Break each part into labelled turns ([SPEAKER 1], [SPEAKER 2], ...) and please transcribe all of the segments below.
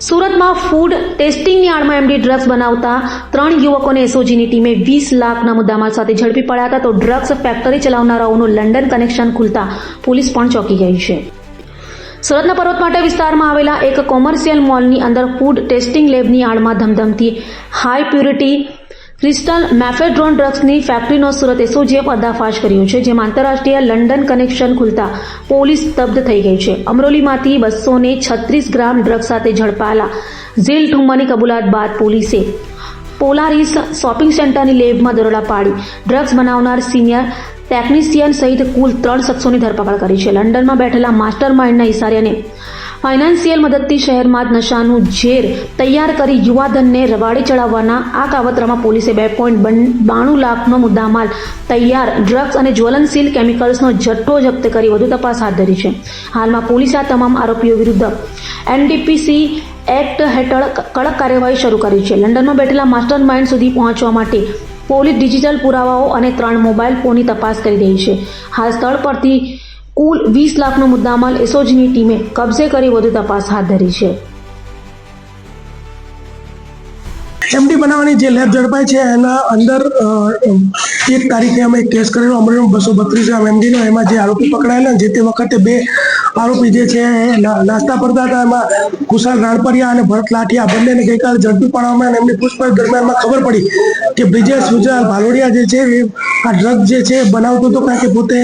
[SPEAKER 1] સુરતમાં food ટેસ્ટિંગની આડમાં MD drugs બનાવતા 3 યુવકોને એસઓજીની ટીમે 20 લાખના મુદ્દામાલ સાથે ઝડપી પડ્યા હતા. તો ડ્રગ્સ ફેક્ટરી ચલાવનારાઓનું લંડન કનેક્શન ખુલતા પોલીસ પણ ચોંકી ગઈ છે. સુરતના પર્વતમાટા વિસ્તારમાં આવેલા એક કોમર્શિયલ મોલની અંદર ફૂડ ટેસ્ટિંગ લેબની આડમાં ધમધમતી હાઈ પ્યુરિટી ક્રિસ્ટલ મેફેડ્રોન ડ્રગ્સની ફેક્ટરીનો સુરત એસઓજીએ પર્દાફાશ કર્યો છે, જેમાં આંતરરાષ્ટ્રીય લંડન કનેક્શન ખુલતા પોલીસ સ્તબ્ધ થઈ ગઈ છે. અમરોલીમાંથી 236 ગ્રામ ડ્રગ્સ સાથે ઝડપાયેલા ઝીલ ઠુમ્માની કબૂલાત બાદ પોલીસે પોલારિસ શોપિંગ સેન્ટરની લેબમાં દરોડા પાડી ડ્રગ્સ બનાવનાર સિનિયર ટેકનિશિયન સહિત કુલ 3 શખ્સોની ધરપકડ કરી છે. લંડનમાં બેઠેલા માસ્ટર માઇન્ડના ઇશારે ફાઇનાન્શિયલ મદદથી શહેરમાં જ નશાનું ઝેર તૈયાર કરી યુવાધનને રવાડે ચડાવવાના આ કાવતરામાં પોલીસે 2.92 લાખનો મુદ્દામાલ, તૈયાર ડ્રગ્સ અને જ્વલનશીલ કેમિકલ્સનો જથ્થો જપ્ત કરી વધુ તપાસ હાથ ધરી છે. હાલમાં પોલીસે આ તમામ આરોપીઓ વિરુદ્ધ એનડીપીસી એક્ટ હેઠળ કડક કાર્યવાહી શરૂ કરી છે. લંડનમાં બેઠેલા માસ્ટર માઇન્ડ સુધી પહોંચવા માટે પોલીસ ડિજિટલ પુરાવાઓ અને 3 મોબાઈલ ફોનની તપાસ કરી રહી છે. હાલ સ્થળ પરથી કુલ 20 લાખનો મુદ્દામાલ એસઓજીની ટીમે કબજે કરી વધુ તપાસ હાથ ધરી છે.
[SPEAKER 2] એમડી બનાવવાની જે લેબ ઝડપાઈ છે એના અંદર 1 તારીખે અમે કેસ કરેલો અમરેલીમાં 232 ગ્રામ એમડીનો. એમાં જે આરોપી પકડાયેલા જે તે વખતે 2 આરોપી જે છે નાસ્તા પડતા હતા, એમાં કુશાલ રાણપરિયા અને ભરત લાઠિયા બંનેને ગઈકાલે ઝડપી પાડવામાં એમની પૂછપરછ દરમિયાનમાં ખબર પડી કે બ્રિજેશ ગુજરાલ ભાલોડિયા જે છે એ આ ડ્રગ જે છે બનાવતો હતો, કારણ કે પોતે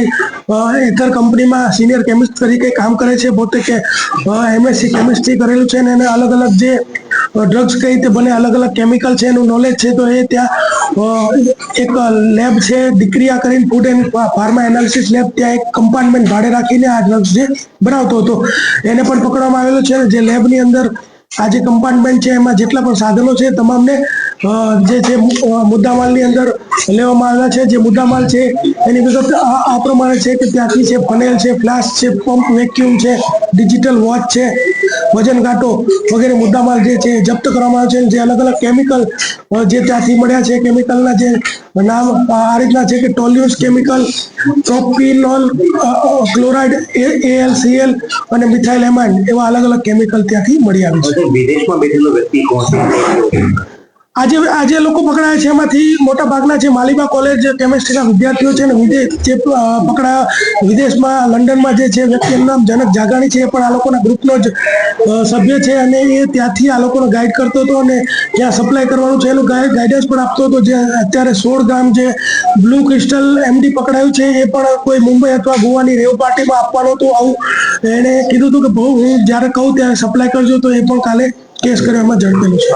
[SPEAKER 2] એથર કંપનીમાં સિનિયર કેમિસ્ટ તરીકે કામ કરે છે, પોતે કે એમએસસી કેમિસ્ટ્રી કરેલું છે અને એને અલગ અલગ જે ડ્રગ્સ કઈ રીતે બને, અલગ અલગ કેમિકલ છે એનું નોલેજ છે. તો એ ત્યાં એક લેબ છે ડિક્રિયા કરીને food and pharma analysis lab, ત્યાં એક કમ્પાર્ટમેન્ટ ભાડે રાખીને આ ડ્રગ્સ જે બનાવતો હતો એને પણ પકડવામાં આવેલો છે. જે લેબની અંદર આ જે કમ્પાર્ટમેન્ટ છે એમાં જેટલા પણ સાધનો છે તમામને જે છે મુદ્દામાલની અંદર લેવામાં આવેલા છે. જે મુદ્દામાલ છે એની વિગત આ પ્રમાણે છે કે ત્યાંથી છે ફનેલ છે, ફ્લાસ્ક છે, પંપ વેક્યુમ છે, ડિજિટલ વોચ છે, વજન કાંટો વગેરે મુદ્દામાલ જે છે જપ્ત કરવામાં આવે છે. જે અલગ અલગ કેમિકલ જે ત્યાંથી મળ્યા છે, કેમિકલના જે નામ આ રીતના છે કે ટોલ્યુન્સ કેમિકલ, પ્રોપિનોલ ક્લોરાઇડ, AlCl અને મિથાઇલ એમાઇડ એવા અલગ અલગ કેમિકલ ત્યાંથી મળી આવે છે.
[SPEAKER 3] વિદેશમાં બેઠેલો વ્યક્તિ કોણ છે?
[SPEAKER 2] આજે લોકો પકડાયા છે એમાંથી મોટા ભાગના છે માલિબા કોલેજ કેમિસ્ટ્રીના વિદ્યાર્થીઓ છે, અને વિદેશ જે પકડાયા વિદેશમાં લંડનમાં જે છે વ્યક્તિનું નામ જનક જાગાણી છે, એ પણ આ લોકોના ગ્રુપનો જ સભ્ય છે અને એ ત્યાંથી આ લોકોને ગાઈડ કરતો હતો અને જ્યાં સપ્લાય કરવાનું છે એનું ગાઈડન્સ પણ આપતો હતો. જે અત્યારે 16 ગ્રામ જે બ્લુ ક્રિસ્ટલ એમડી પકડાયું છે એ પણ કોઈ મુંબઈ અથવા ગોવાની રેવ પાર્ટીમાં આપવાનું હતું, આવું એણે કીધું હતું કે હું જ્યારે કહું ત્યારે સપ્લાય કરજો. તો એ પણ કાલે કેસ કરવામાં ઝડપેલું છે.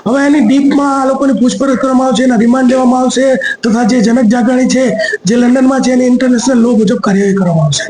[SPEAKER 2] હવે એની ડીપમાં આ લોકોની પૂછપરછ કરવામાં આવશે, એના રિમાન્ડ લેવામાં આવશે તથા જે જનક જાગાણી છે જે લંડનમાં છે એની ઇન્ટરનેશનલ લો મુજબ કાર્યવાહી કરવામાં આવશે.